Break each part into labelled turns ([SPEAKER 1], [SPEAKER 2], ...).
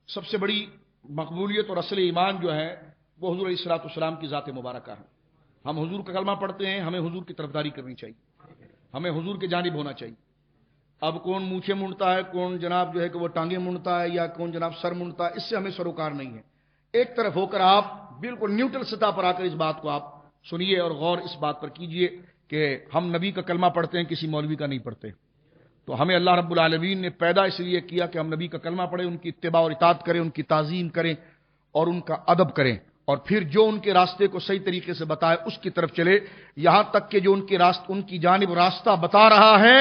[SPEAKER 1] سب سے بڑی مقبولیت اور اصل ایمان جو ہے وہ حضور علیہ الصلوۃ والسلام کی ذات مبارکہ ہے. ہم حضور کا کلمہ پڑھتے ہیں، ہمیں حضور کی طرفداری کرنی چاہیے، ہمیں حضور کے جانب ہونا چاہیے. اب کون مونچھیں مونڈتا ہے، کون جناب جو ہے کہ وہ ٹانگیں مونڈتا ہے، یا کون جناب سر مونڈتا ہے، اس سے ہمیں سروکار نہیں ہے. ایک طرف ہو کر آپ بالکل نیوٹرل سطح پر آ کر اس بات کو آپ سنیے اور غور اس بات پر کیجئے کہ ہم نبی کا کلمہ پڑھتے ہیں، کسی مولوی کا نہیں پڑھتے. تو ہمیں اللہ رب العالمین نے پیدا اس لیے کیا کہ ہم نبی کا کلمہ پڑھیں، ان کی اتباع اور اطاعت کریں، ان کی تعظیم کریں اور ان کا ادب کریں، اور پھر جو ان کے راستے کو صحیح طریقے سے بتائے اس کی طرف چلے. یہاں تک کہ جو ان کی جانب راستہ بتا رہا ہے،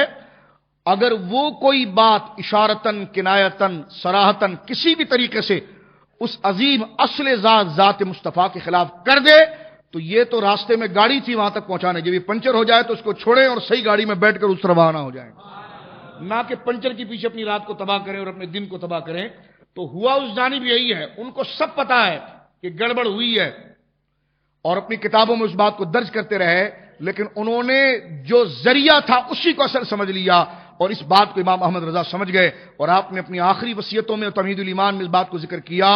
[SPEAKER 1] اگر وہ کوئی بات اشارتن، کنایتن، صراحتن کسی بھی طریقے سے اس عظیم اصل ذات مصطفیٰ کے خلاف کر دے تو یہ تو راستے میں گاڑی تھی وہاں تک پہنچانے، جب یہ پنچر ہو جائے تو اس کو چھوڑیں اور صحیح گاڑی میں بیٹھ کر اس طرح روانہ ہو جائیں، نہ کہ پنچر کے پیچھے اپنی رات کو تباہ کریں اور اپنے دن کو تباہ کریں. تو ہوا اس جانب یہی ہے، ان کو سب پتا ہے کہ گڑبڑ ہوئی ہے اور اپنی کتابوں میں اس بات کو درج کرتے رہے، لیکن انہوں نے جو ذریعہ تھا اسی کو اصل سمجھ لیا، اور اس بات کو امام احمد رضا سمجھ گئے. اور آپ نے اپنی آخری وصیتوں میں تمہید الایمان میں اس بات کو ذکر کیا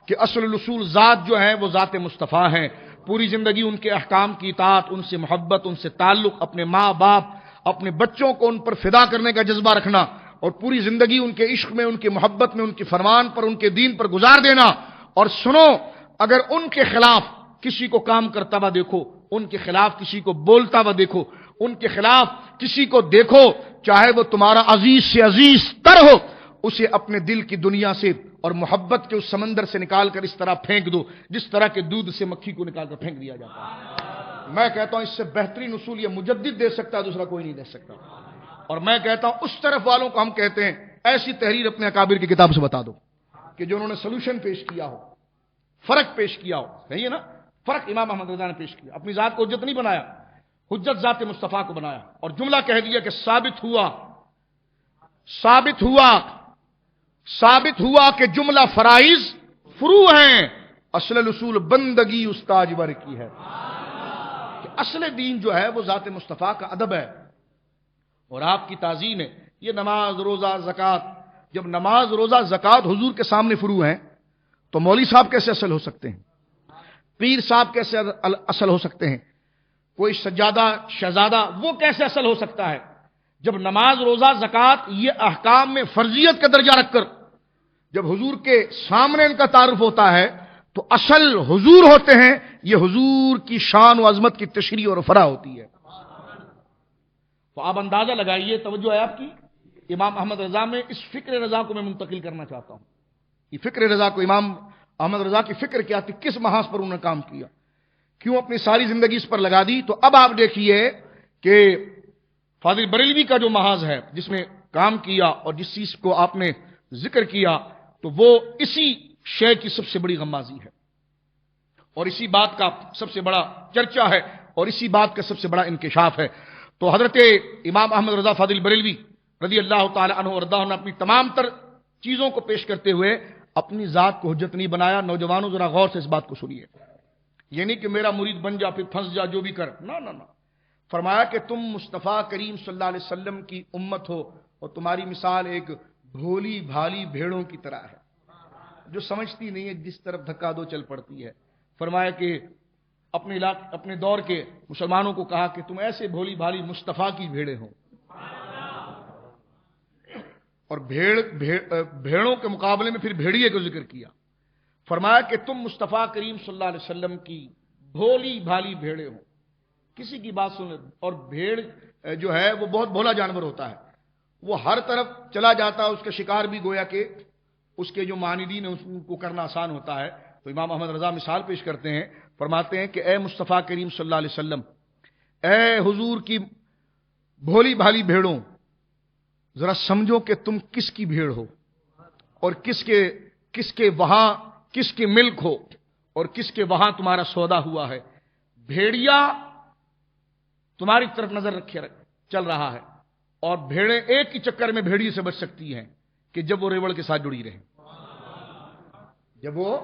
[SPEAKER 1] کہ اصل الاصول ذات جو ہے وہ ذات مصطفیٰ ہیں. پوری زندگی ان کے احکام کی اطاعت، ان سے محبت، ان سے تعلق، اپنے ماں باپ، اپنے بچوں کو ان پر فدا کرنے کا جذبہ رکھنا، اور پوری زندگی ان کے عشق میں، ان کی محبت میں، ان کے فرمان پر، ان کے دین پر گزار دینا. اور سنو، اگر ان کے خلاف کسی کو کام کرتا ہوا دیکھو، ان کے خلاف کسی کو بولتا ہوا دیکھو، ان کے خلاف کسی کو دیکھو، چاہے وہ تمہارا عزیز سے عزیز تر ہو، اسے اپنے دل کی دنیا سے اور محبت کے اس سمندر سے نکال کر اس طرح پھینک دو جس طرح کے دودھ سے مکھی کو نکال کر پھینک دیا جاتا ہے. میں کہتا ہوں اس سے بہترین اصول یہ مجدد دے سکتا ہے، دوسرا کوئی نہیں دے سکتا. اور میں کہتا ہوں اس طرف والوں کو ہم کہتے ہیں ایسی تحریر اپنے اکابر کی کتاب سے بتا دو کہ جو انہوں نے سولوشن پیش کیا ہو، فرق پیش کیا ہو. کہیے نا، فرق امام احمد رضا نے پیش کیا، اپنی ذات کو حجت نہیں بنایا، حجت ذات مصطفیٰ کو بنایا، اور جملہ کہہ دیا کہ ثابت ہوا کہ جملہ فرائض فروع ہیں، اصل الاصول بندگی استاج ور کی ہے. کہ اصل دین جو ہے وہ ذات مصطفیٰ کا ادب ہے اور آپ کی تعظیم ہے. یہ نماز، روزہ، زکوٰۃ، جب نماز، روزہ، زکوٰۃ حضور کے سامنے فروع ہیں تو مولوی صاحب کیسے اصل ہو سکتے ہیں؟ پیر صاحب کیسے اصل ہو سکتے ہیں؟ کوئی سجادہ، شہزادہ، وہ کیسے اصل ہو سکتا ہے؟ جب نماز، روزہ، زکوٰۃ یہ احکام میں فرضیت کا درجہ رکھ کر جب حضور کے سامنے ان کا تعارف ہوتا ہے تو اصل حضور ہوتے ہیں. یہ حضور کی شان و عظمت کی تشریح اور فرا ہوتی ہے. تو آپ اندازہ لگائیے، توجہ ہے آپ کی، امام احمد رضا میں اس فکر رضا کو میں منتقل کرنا چاہتا ہوں. یہ فکر رضا کو، امام احمد رضا کی فکر کیا تھی، کس محاذ پر انہوں نے کام کیا، کیوں اپنی ساری زندگی اس پر لگا دی. تو اب آپ دیکھیے کہ فاضل بریلوی کا جو محاذ ہے جس میں کام کیا اور جس چیز کو آپ نے ذکر کیا، تو وہ اسی شے کی سب سے بڑی غمازی ہے اور اسی بات کا سب سے بڑا چرچا ہے اور اسی بات کا سب سے بڑا انکشاف ہے. تو حضرت امام احمد رضا فاضل بریلوی رضی اللہ تعالی عنہ وارضاہ نے اپنی تمام تر چیزوں کو پیش کرتے ہوئے اپنی ذات کو حجت نہیں بنایا. نوجوانوں ذرا غور سے اس بات کو سنیے. یہ نہیں کہ میرا مرید بن جا پھر پھنس جا جو بھی کر، نہ. فرمایا کہ تم مصطفیٰ کریم صلی اللہ علیہ وسلم کی امت ہو اور تمہاری مثال ایک بھولی بھالی بھیڑوں کی طرح ہے جو سمجھتی نہیں ہے، جس طرف دھکا دو چل پڑتی ہے. فرمایا کہ اپنے دور کے مسلمانوں کو کہا کہ تم ایسے بھولی بھالی مصطفیٰ کی بھیڑیں ہو، اور بھیڑوں کے مقابلے میں پھر بھیڑیے کو ذکر کیا. فرمایا کہ تم مصطفیٰ کریم صلی اللہ علیہ وسلم کی بھولی بھالی بھیڑیں ہو. کسی کی بات سن، اور بھیڑ جو ہے وہ بہت بھولا جانور ہوتا ہے، وہ ہر طرف چلا جاتا ہے، اس کا شکار بھی گویا کہ اس کے جو معاندین ہیں ان کو کرنا آسان ہوتا ہے. تو امام احمد رضا مثال پیش کرتے ہیں، فرماتے ہیں کہ اے مصطفیٰ کریم صلی اللہ علیہ وسلم، اے حضور کی بھولی بھالی بھیڑوں، ذرا سمجھو کہ تم کس کی بھیڑ ہو اور کس کے وہاں کس کے ملک ہو اور کس کے وہاں تمہارا سودا ہوا ہے. بھیڑیا تمہاری طرف نظر رکھے چل رہا ہے، اور بھیڑیں ایک ہی چکر میں بھیڑیے سے بچ سکتی ہیں کہ جب وہ ریوڑ کے ساتھ جڑی رہے. جب وہ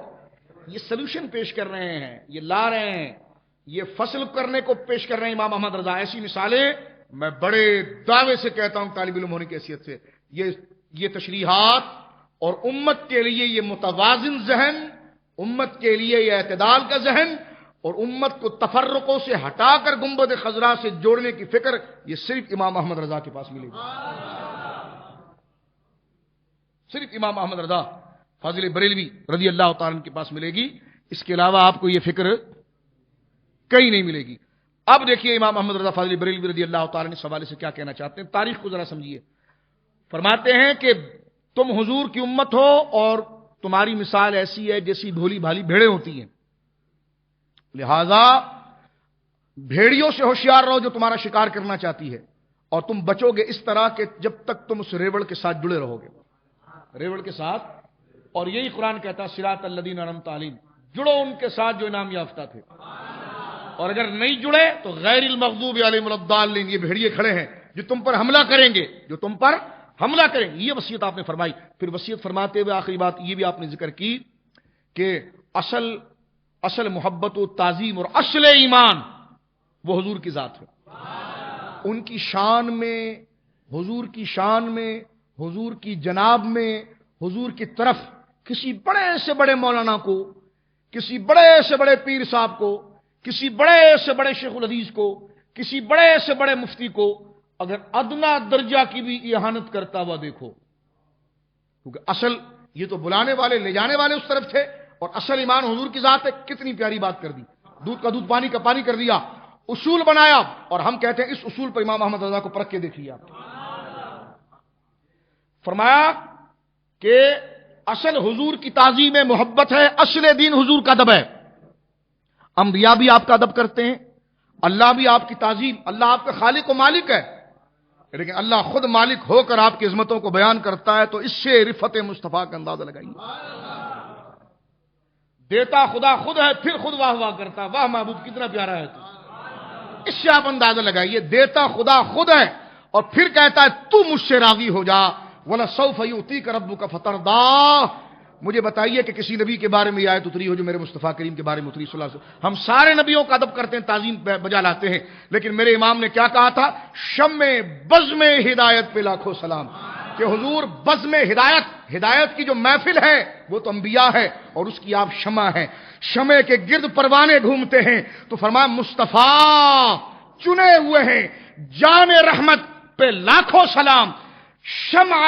[SPEAKER 1] یہ سلوشن پیش کر رہے ہیں، یہ لا رہے ہیں، یہ فصل کرنے کو پیش کر رہے ہیں امام احمد رضا. ایسی مثالیں میں بڑے دعوے سے کہتا ہوں طالب علم ہونے کی حیثیت سے، یہ تشریحات اور امت کے لیے یہ متوازن ذہن، امت کے لیے یہ اعتدال کا ذہن، اور امت کو تفرقوں سے ہٹا کر گنبد خضرا سے جوڑنے کی فکر، یہ صرف امام احمد رضا کے پاس ملے گی. صرف امام احمد رضا فاضل بریلوی رضی اللہ تعالیٰ عنہ کے پاس ملے گی. اس کے علاوہ آپ کو یہ فکر کہیں نہیں ملے گی. اب دیکھیے امام احمد رضا فاضل بریلوی رضی اللہ تعالیٰ عنہ اس حوالے سے کیا کہنا چاہتے ہیں. تاریخ کو ذرا سمجھیے. فرماتے ہیں کہ تم حضور کی امت ہو اور تمہاری مثال ایسی ہے جیسی بھولی بھالی بھیڑیں ہوتی ہیں، لہذا بھیڑیوں سے ہوشیار رہو جو تمہارا شکار کرنا چاہتی ہے، اور تم بچو گے اس طرح کہ جب تک تم اس ریوڑ کے ساتھ جڑے رہو گے. ریوڑ کے ساتھ. اور یہی قرآن کہتا ہے صراط الذین انعمت علیہم، جڑو ان کے ساتھ جو انعام یافتہ تھے. اور اگر نہیں جڑے تو غیر المغضوب علیہم ولا الضالین، یہ بھیڑیے کھڑے ہیں جو تم پر حملہ کریں گے، جو تم پر حملہ کریں. یہ وصیت آپ نے فرمائی. پھر وصیت فرماتے ہوئے آخری بات یہ بھی آپ نے ذکر کی کہ اصل محبت و تعظیم اور اصل ایمان وہ حضور کی ذات ہے. ان کی شان میں، حضور کی شان میں، حضور کی جناب میں، حضور کی طرف کسی بڑے سے بڑے مولانا کو، کسی بڑے سے بڑے پیر صاحب کو، کسی بڑے سے بڑے شیخ الحدیث کو، کسی بڑے سے بڑے مفتی کو اگر ادنا درجہ کی بھی اہانت کرتا ہوا دیکھو، کیونکہ اصل یہ تو بلانے والے لے جانے والے اس طرف تھے، اور اصل ایمان حضور کی ذات ہے. کتنی پیاری بات کر دی. دودھ کا دودھ، پانی کا پانی کر دیا، اصول بنایا. اور ہم کہتے ہیں اس اصول پر امام احمد رضا کو پرکھ کے دیکھیے آپ. فرمایا کہ اصل حضور کی تعظیم میں محبت ہے، اصل دین حضور کا ادب ہے. انبیاء بھی آپ کا ادب کرتے ہیں، اللہ بھی آپ کی تعظیم، اللہ آپ کا خالق و مالک ہے، لیکن اللہ خود مالک ہو کر آپ کی عظمتوں کو بیان کرتا ہے. تو اس سے رفت مصطفیٰ کا اندازہ لگائیے. دیتا خدا خود ہے، پھر خود واہ واہ کرتا، واہ محبوب کتنا پیارا ہے تو. اس سے آپ اندازہ لگائیے. دیتا خدا خود ہے اور پھر کہتا ہے تو مجھ سے راضی ہو جا. وَلَسَوْفَ يُؤْتِيكَ رَبُّكَ فَتَرْضَىٰ. مجھے بتائیے کہ کسی نبی کے بارے میں یہ آیت اتری ہو جو میرے مصطفیٰ کریم کے بارے میں اتری صلی اللہ علیہ وسلم. ہم سارے نبیوں کا ادب کرتے ہیں، تعظیم بجا لاتے ہیں، لیکن میرے امام نے کیا کہا تھا؟ شمع بزم ہدایت پہ لاکھوں سلام. کہ حضور بزم ہدایت کی جو محفل ہے وہ تو انبیاء ہے، اور اس کی آپ شمع ہیں. شمع کے گرد پروانے گھومتے ہیں. تو فرمایا مصطفیٰ چنے ہوئے ہیں، جان رحمت پہ لاکھوں سلام، شمع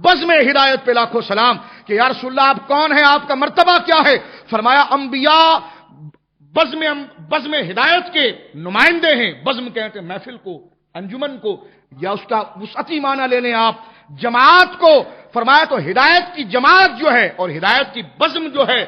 [SPEAKER 1] بزم ہدایت پہ لاکھوں سلام. کہ یا رسول اللہ آپ کون ہیں، آپ کا مرتبہ کیا ہے؟ فرمایا انبیاء بزم ہدایت کے نمائندے ہیں. بزم کہتے ہیں محفل کو، انجمن کو، یا اس کا وسعتی معنی لے لیں آپ، جماعت کو. فرمایا تو ہدایت کی جماعت جو ہے اور ہدایت کی بزم جو ہے،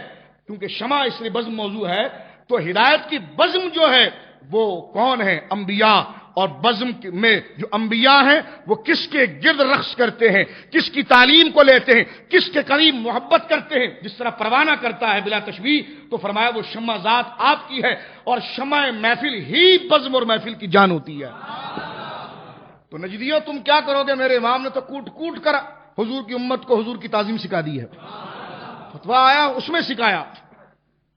[SPEAKER 1] کیونکہ شمع اس لیے بزم موضوع ہے، تو ہدایت کی بزم جو ہے وہ کون ہے؟ انبیاء. اور بزم میں جو انبیاء ہیں وہ کس کے گرد رقص کرتے ہیں، کس کی تعلیم کو لیتے ہیں، کس کے قریب محبت کرتے ہیں، جس طرح پروانہ کرتا ہے بلا تشبیہ. تو فرمایا وہ شمع ذات آپ کی ہے، اور شمع محفل ہی بزم اور محفل کی جان ہوتی ہے. تو نجدیوں تم کیا کرو گے؟ میرے امام نے تو کوٹ کوٹ کر حضور کی امت کو حضور کی تعظیم سکھا دی ہے. فتویٰ آیا اس میں سکھایا،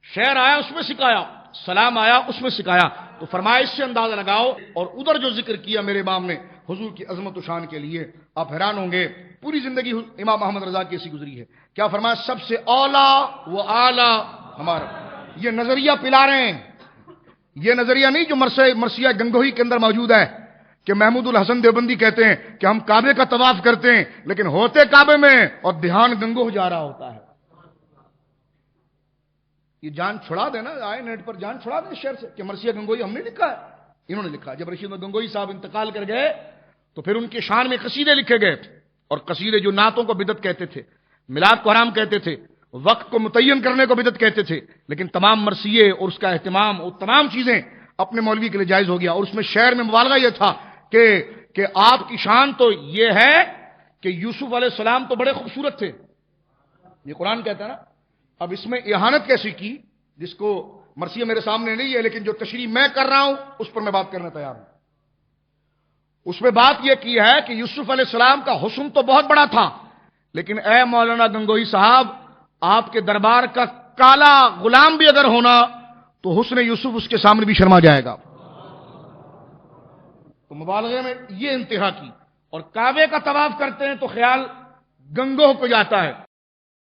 [SPEAKER 1] شعر آیا اس میں سکھایا، سلام آیا اس میں سکھایا. تو فرمایا اس سے اندازہ لگاؤ. اور ادھر جو ذکر کیا میرے امام نے حضور کی عظمت و شان کے لیے، آپ حیران ہوں گے. پوری زندگی امام احمد رضا کی ایسی گزری ہے. کیا فرمایا؟ سب سے اولا و اعلی ہمارا. یہ نظریہ پلا رہے ہیں، یہ نظریہ نہیں جو مرثیہ گنگوہی کے اندر موجود ہے کہ محمود الحسن دیوبندی کہتے ہیں کہ ہم کعبے کا طواف کرتے ہیں لیکن ہوتے کعبے میں اور دھیان گنگوہ جا رہا ہوتا ہے. یہ جان چھڑا دینا، آئے نیٹ پر جان چھڑا دیں شعر سے کہ مرثیہ گنگوہی ہم نے لکھا ہے، انہوں نے لکھا. جب رشید گنگوہی صاحب انتقال کر گئے تو پھر ان کی شان میں قصیدے لکھے گئے، اور قصیدے جو نعتوں کو بدعت کہتے تھے، میلاد کو حرام کہتے تھے، وقت کو متعین کرنے کو بدعت کہتے تھے، لیکن تمام مرثیے اور اس کا اہتمام اور تمام چیزیں اپنے مولوی کے لیے جائز ہو گیا. اور اس میں شعر میں مبالغہ یہ تھا کہ آپ کی شان تو یہ ہے کہ یوسف علیہ السلام تو بڑے خوبصورت تھے، یہ قرآن کہتا ہے نا. اب اس میں اہانت کیسی کی، جس کو مرثیہ میرے سامنے نہیں ہے لیکن جو تشریح میں کر رہا ہوں اس پر میں بات کرنا تیار ہوں. اس میں بات یہ کی ہے کہ یوسف علیہ السلام کا حسن تو بہت بڑا تھا، لیکن اے مولانا گنگوہی صاحب، آپ کے دربار کا کالا غلام بھی اگر ہونا تو حسن یوسف اس کے سامنے بھی شرما جائے گا. تو مبالغے میں یہ انتہا کی. اور کعبے کا طواف کرتے ہیں تو خیال گنگوہ کو جاتا ہے.